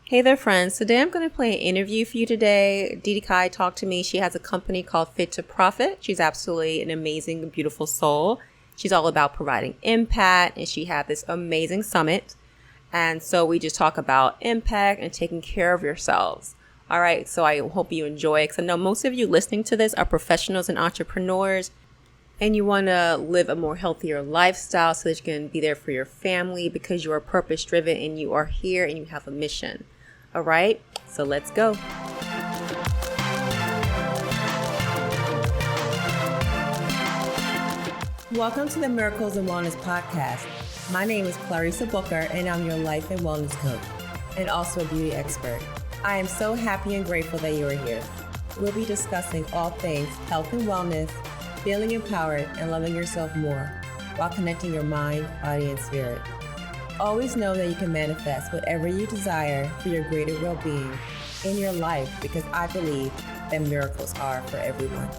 Hey there, friends. Today I'm going to play an interview for you today. DeDee Cai talked to me. She has a company called Fit to Profit. She's absolutely an amazing, beautiful soul. She's all about providing impact, and she had this amazing summit. And so we just talk about impact and taking care of yourselves. All right, so I hope you enjoy it because I know most of you listening to this are professionals and entrepreneurs, and you want to live a more healthier lifestyle so that you can be there for your family because you are purpose driven and you are here and you have a mission. All right, so let's go. Welcome to the Miracles and Wellness Podcast. My name is Clarissa and I'm your life and wellness coach and also a beauty expert. I am so happy and grateful that you are here. We'll be discussing all things health and wellness, feeling empowered, and loving yourself more while connecting your mind, body, and spirit. Always know that you can manifest whatever you desire for your greater well-being in your life because I believe that miracles are for everyone.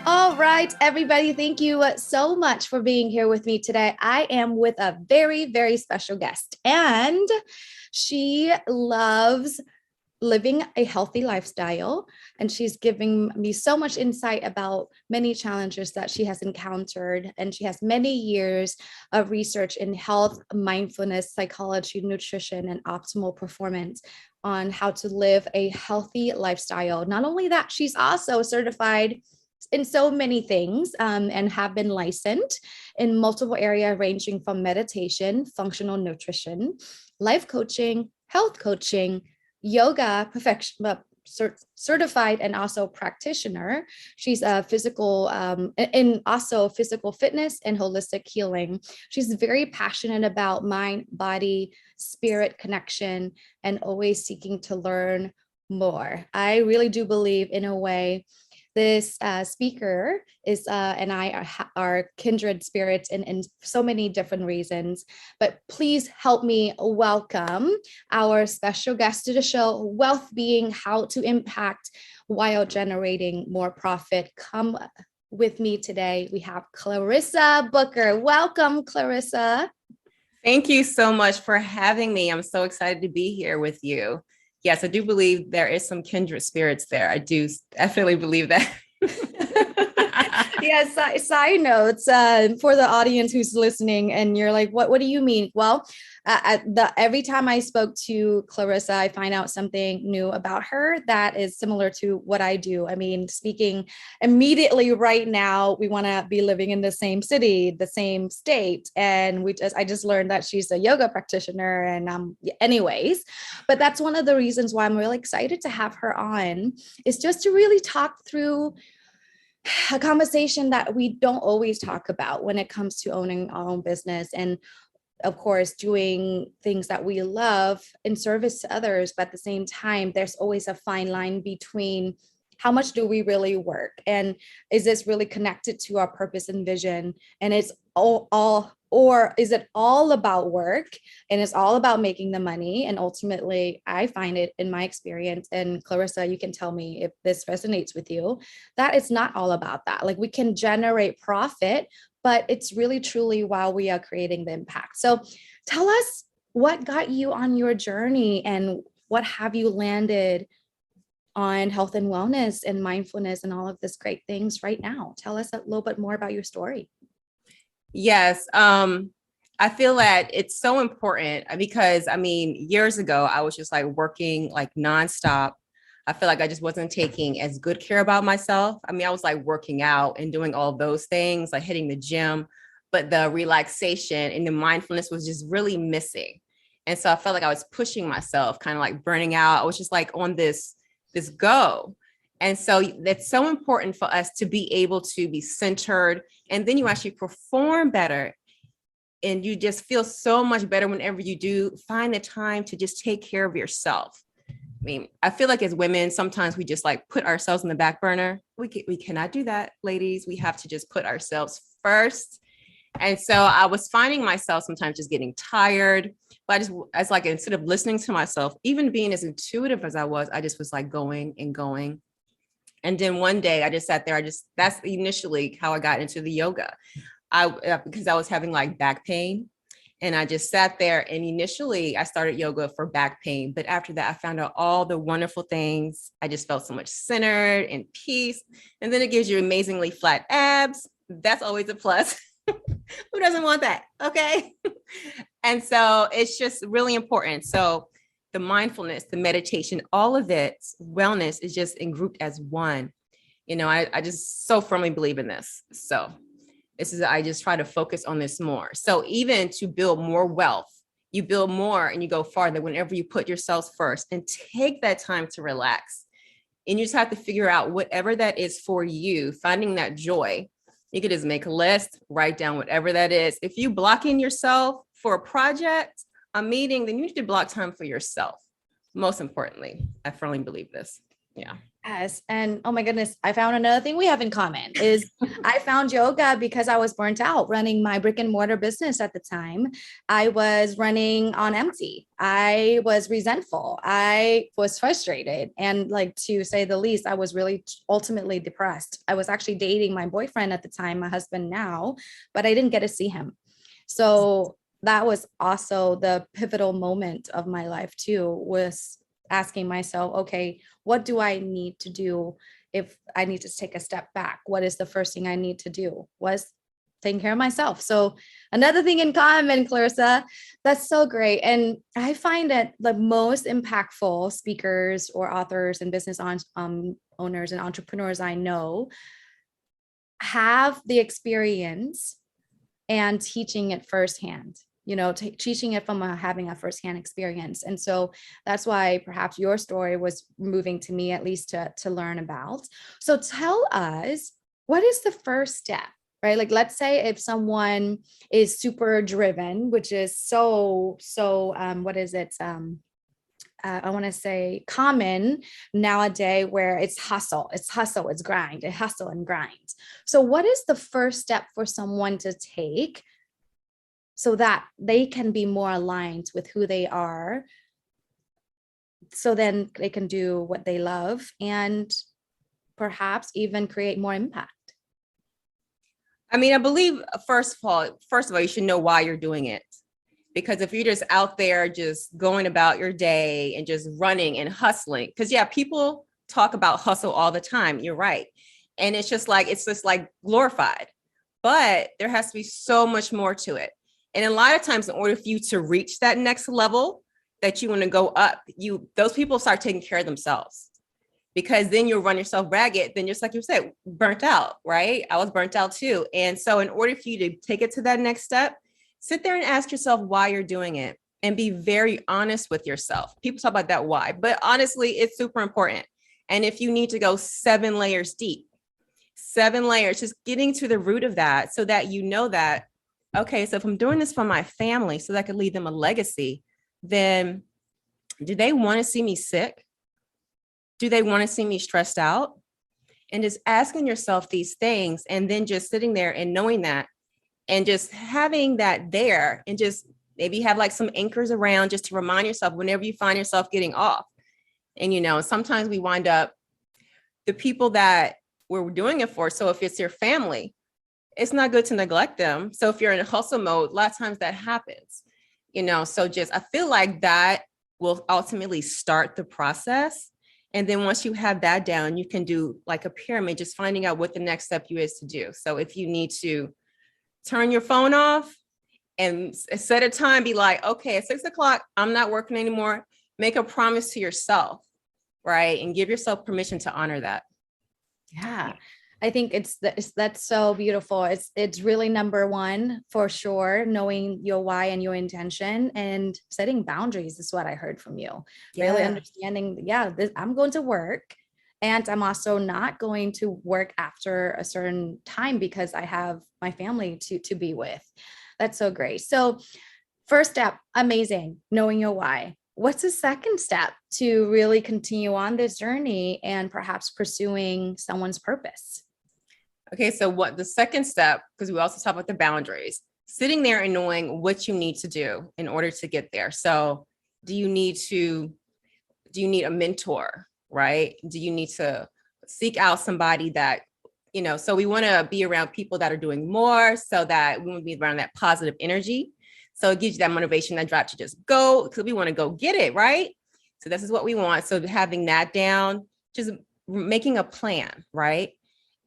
All right, everybody, thank you so much for being here with me today. I am with a very, very special guest, and she loves living a healthy lifestyle, and she's giving me so much insight about many challenges that she has encountered, and she has many years of research in health, mindfulness, psychology, nutrition, and optimal performance on how to live a healthy lifestyle. Not only that, she's also certified in so many things and have been licensed in multiple areas ranging from meditation, functional nutrition, life coaching, health coaching, yoga, certified, and also practitioner. She's a physical and also physical fitness and holistic healing. She's very passionate about mind, body, spirit connection, and always seeking to learn more. I really do believe in a way this speaker is and I are kindred spirits in so many different reasons. But please help me welcome our special guest to the show, Wealth Being, How to Impact While Generating More Profit. Come with me today. We have Clarissa Booker. Welcome, Clarissa. Thank you so much for having me. I'm so excited to be here with you. Yes, I do believe there is some kindred spirits there. I do definitely believe that. Yes, side notes for the audience who's listening, and you're like, what do you mean? Well, every time I spoke to Clarissa, I find out something new about her that is similar to what I do. I mean, speaking immediately right now, we want to be living in the same city, the same state. And I just learned that she's a yoga practitioner and anyways, but that's one of the reasons why I'm really excited to have her on, is just to really talk through a conversation that we don't always talk about when it comes to owning our own business, and of course doing things that we love in service to others. But at the same time, there's always a fine line between how much do we really work, and is this really connected to our purpose and vision, and it's all or is it all about work and it's all about making the money? And ultimately, I find it in my experience, and Clarissa, you can tell me if this resonates with you, that it's not all about that. Like, we can generate profit, but it's really truly while we are creating the impact. So tell us what got you on your journey, and what have you landed on health and wellness and mindfulness and all of this great things right now. Tell us a little bit more about your story. Yes. I feel that it's so important because years ago, I was just like working like nonstop. I feel like I just wasn't taking as good care about myself. I was like working out and doing all those things, like hitting the gym, but the relaxation and the mindfulness was just really missing. And so I felt like I was pushing myself, kind of like burning out. I was just like on this go. And so it's so important for us to be able to be centered, and then you actually perform better. And you just feel so much better whenever you do find the time to just take care of yourself. I feel like as women, sometimes we just like put ourselves in the back burner. We cannot do that, ladies. We have to just put ourselves first. And so I was finding myself sometimes just getting tired, but I was like, instead of listening to myself, even being as intuitive as I was just was like going and going. And then one day I just sat there. That's initially how I got into the yoga. Because I was having like back pain. And I just sat there, and initially I started yoga for back pain. But after that, I found out all the wonderful things. I just felt so much centered and peace. And then it gives you amazingly flat abs. That's always a plus. Who doesn't want that? Okay. And so it's just really important. So the mindfulness, the meditation, all of it, wellness is just in grouped as one. I just so firmly believe in this. So I just try to focus on this more. So even to build more wealth, you build more and you go farther whenever you put yourselves first and take that time to relax. And you just have to figure out whatever that is for you, finding that joy. You could just make a list, write down whatever that is. If you blocking yourself for a project, a meeting, then you need to block time for yourself. Most importantly, I firmly believe this. Yeah. Yes. And oh my goodness, I found another thing we have in common is I found yoga because I was burnt out running my brick and mortar business at the time. I was running on empty. I was resentful. I was frustrated. And like, to say the least, I was really ultimately depressed. I was actually dating my boyfriend at the time, my husband now, but I didn't get to see him. So that was also the pivotal moment of my life too, was asking myself, okay, what do I need to do if I need to take a step back? What is the first thing I need to do? Was taking care of myself. So another thing in common, Clarissa, that's so great. And I find that the most impactful speakers or authors and business owners and entrepreneurs I know have the experience and teaching it firsthand, teaching it from having a firsthand experience. And so that's why perhaps your story was moving to me, at least to learn about. So tell us, what is the first step, right? Like, let's say if someone is super driven, which is so what is it? I want to say common nowadays, where it's hustle, it's grind, it's hustle and grind. So what is the first step for someone to take so that they can be more aligned with who they are, so then they can do what they love and perhaps even create more impact? I mean, I believe first of all, you should know why you're doing it. Because if you're just out there just going about your day and just running and hustling, because people talk about hustle all the time. You're right. And it's just like glorified, but there has to be so much more to it. And a lot of times, in order for you to reach that next level that you want to go up, those people start taking care of themselves, because then you'll run yourself ragged. Then just like you said, burnt out, right? I was burnt out too. And so in order for you to take it to that next step, sit there and ask yourself why you're doing it and be very honest with yourself. People talk about that why, but honestly, it's super important. And if you need to go 7 layers deep, 7 layers, just getting to the root of that so that you know that, okay, so if I'm doing this for my family so that I can leave them a legacy, then do they want to see me sick? Do they want to see me stressed out? And just asking yourself these things, and then just sitting there and knowing that, and just having that there, and just maybe have like some anchors around just to remind yourself whenever you find yourself getting off. And, sometimes we wind up the people that we're doing it for. So if it's your family, it's not good to neglect them. So if you're in a hustle mode, a lot of times that happens, so just, I feel like that will ultimately start the process. And then once you have that down, you can do like a pyramid, just finding out what the next step is to do. So if you need to turn your phone off and set a time, be like, okay, at 6:00, I'm not working anymore. Make a promise to yourself, right? And give yourself permission to honor that. Yeah. I think that's so beautiful. It's really number one for sure, knowing your why and your intention, and setting boundaries is what I heard from you. Yeah. Really understanding, I'm going to work, and I'm also not going to work after a certain time because I have my family to be with. That's so great. So first step, amazing, knowing your why. What's the second step to really continue on this journey and perhaps pursuing someone's purpose? Okay, so what the second step, because we also talk about the boundaries, sitting there and knowing what you need to do in order to get there. So do you need a mentor, right? Do you need to seek out somebody that, so we want to be around people that are doing more, so that we want to be around that positive energy. So it gives you that motivation, that drive to just go, because we want to go get it, right? So this is what we want. So having that down, just making a plan, right?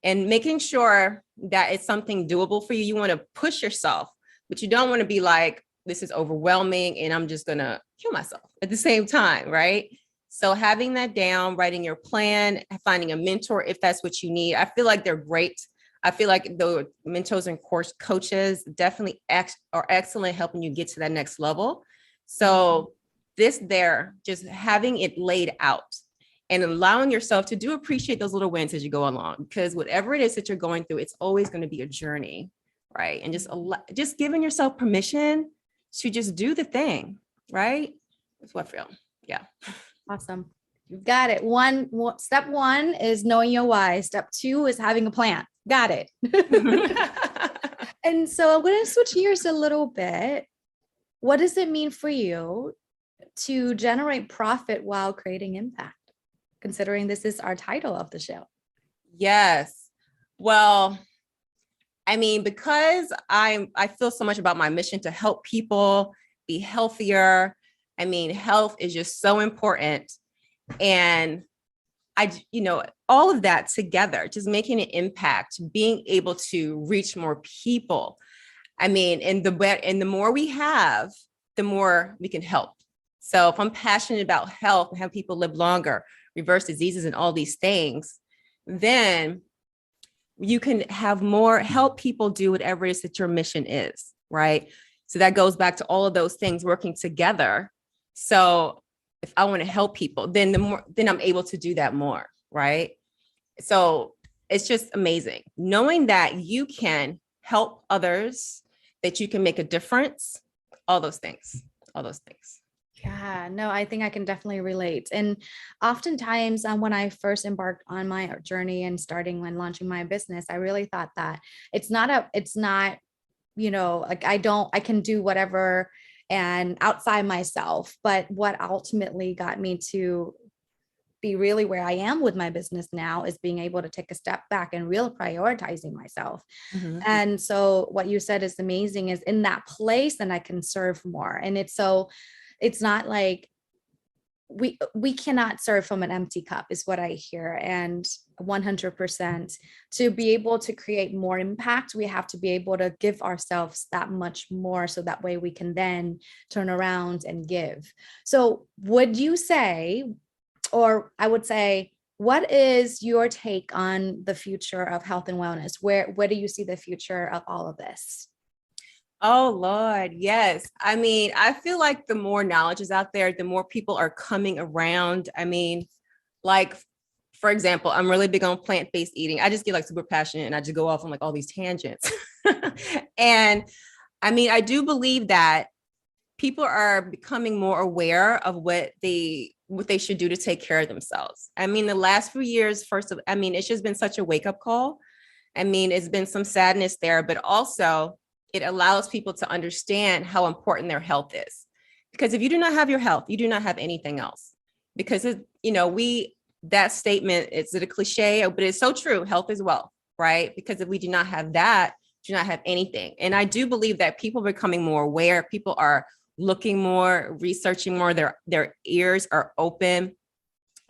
And making sure that it's something doable for you. You want to push yourself, but you don't want to be like, this is overwhelming and I'm just going to kill myself at the same time, right? So having that down, writing your plan, finding a mentor if that's what you need. I feel like they're great. I feel like the mentors and course coaches definitely are excellent helping you get to that next level. So just having it laid out and allowing yourself to do appreciate those little wins as you go along, because whatever it is that you're going through, it's always going to be a journey, right? And just giving yourself permission to just do the thing, right? That's what I feel. Yeah. Awesome. You've got it. Step one is knowing your why. Step two is having a plan. Got it. And so I'm going to switch gears a little bit. What does it mean for you to generate profit while creating impact, considering this is our title of the show? Yes. Well, I mean, because I feel so much about my mission to help people be healthier. I mean, health is just so important. And all of that together, just making an impact, being able to reach more people. I mean, and the more we have, the more we can help. So if I'm passionate about health and have people live longer, reverse diseases and all these things, then you can have more, help people do whatever it is that your mission is, right? So that goes back to all of those things working together. So if I want to help people, then I'm able to do that more, right? So it's just amazing knowing that you can help others, that you can make a difference, all those things. Yeah, no, I think I can definitely relate. And oftentimes when I first embarked on my journey and starting and launching my business, I really thought that it's not, like I can do whatever and outside myself. But what ultimately got me to be really where I am with my business now is being able to take a step back and really prioritizing myself. Mm-hmm. And so what you said is amazing, is in that place, then I can serve more. And it's not like we cannot serve from an empty cup is what I hear. And 100% to be able to create more impact, we have to be able to give ourselves that much more, so that way we can then turn around and give. So would you say, or I would say, what is your take on the future of health and wellness? Where do you see the future of all of this? Oh, Lord. Yes. I mean, I feel like the more knowledge is out there, the more people are coming around. I mean, like, for example, I'm really big on plant-based eating. I just get like super passionate and I just go off on like all these tangents. And I mean, I do believe that people are becoming more aware of what they should do to take care of themselves. I mean, the last few years, it's just been such a wake-up call. I mean, it's been some sadness there, but also it allows people to understand how important their health is. Because if you do not have your health, you do not have anything else. Because that statement, it's a cliche, but it's so true. Health is wealth, right? Because if we do not have that, do not have anything. And I do believe that people are becoming more aware. People are looking more, researching more. Their ears are open.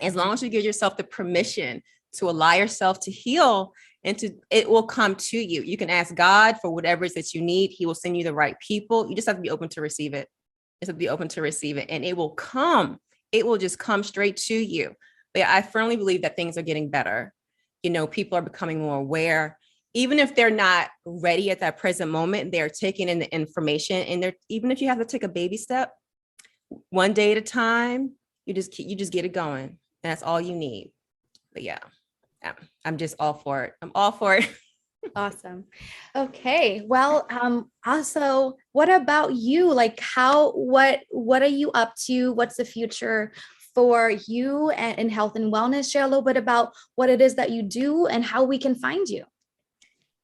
As long as you give yourself the permission to allow yourself to heal, it will come to you. You can ask God for whatever it is that you need. He will send you the right people. You just have to be open to receive it. And it will come. It will just come straight to you. But I firmly believe that things are getting better. People are becoming more aware. Even if they're not ready at that present moment, they're taking in the information, and even if you have to take a baby step, one day at a time, you just get it going. And that's all you need. But yeah, I'm just all for it. I'm all for it. Awesome. Okay. Well, also, what about you? Like what are you up to? What's the future for you and in health and wellness? Share a little bit about what it is that you do and how we can find you.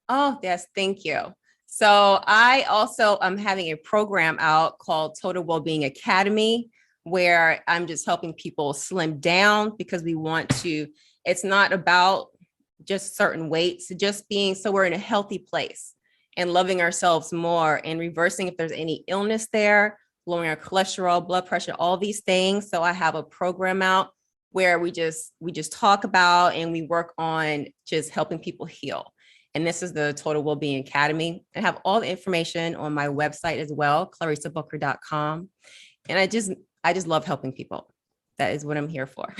Oh, yes. Thank you. So I also am having a program out called Total Wellbeing Academy, where I'm just helping people slim down because we want to It's not about just certain weights, just being so we're in a healthy place and loving ourselves more and reversing if there's any illness there, lowering our cholesterol, blood pressure, all these things. So I have a program out where we just talk about and we work on just helping people heal. And this is the Total Wellbeing Academy. I have all the information on my website as well, clarissabooker.com. And I just love helping people. That is what I'm here for.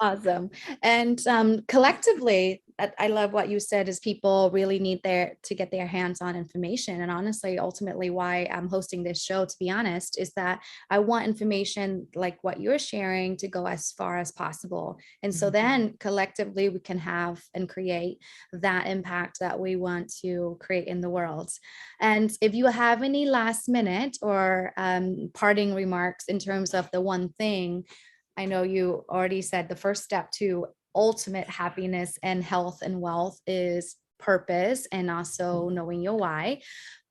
Awesome. And collectively, I love what you said is people really need to get their hands on information. And honestly, ultimately why I'm hosting this show, to be honest, is that I want information like what you're sharing to go as far as possible. And so then collectively we can have and create that impact that we want to create in the world. And if you have any last minute or parting remarks in terms of the one thing, I know you already said the first step to ultimate happiness and health and wealth is purpose and also knowing your why.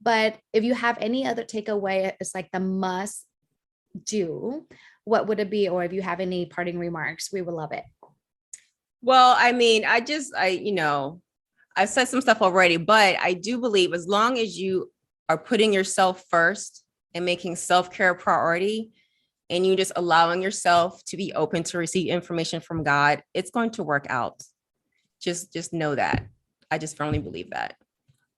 But if you have any other takeaway, it's like the must do, what would it be? Or if you have any parting remarks, we would love it. Well, I mean, I said some stuff already, but I do believe as long as you are putting yourself first and making self-care a priority, and you just allowing yourself to be open to receive information from God, it's going to work out. Just know that. I just firmly believe that.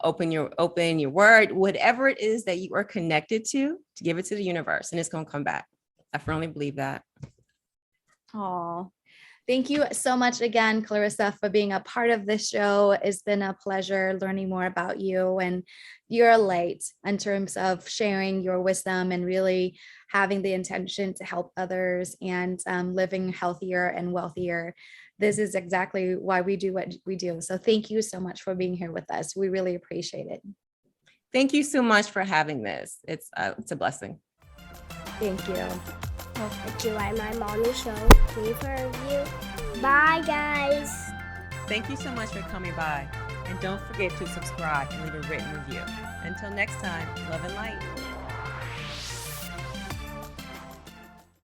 Open your word, whatever it is that you are connected to give it to the universe, and it's going to come back. I firmly believe that. Oh, thank you so much again, Clarissa, for being a part of this show. It's been a pleasure learning more about you, and you're a light in terms of sharing your wisdom and really having the intention to help others and living healthier and wealthier. This is exactly why we do what we do. So thank you so much for being here with us. We really appreciate it. Thank you so much for having this. It's a blessing. Thank you. Hope you like my mommy show. Leave a review. Bye, guys. Thank you so much for coming by. And don't forget to subscribe and leave a written review. Until next time, love and light.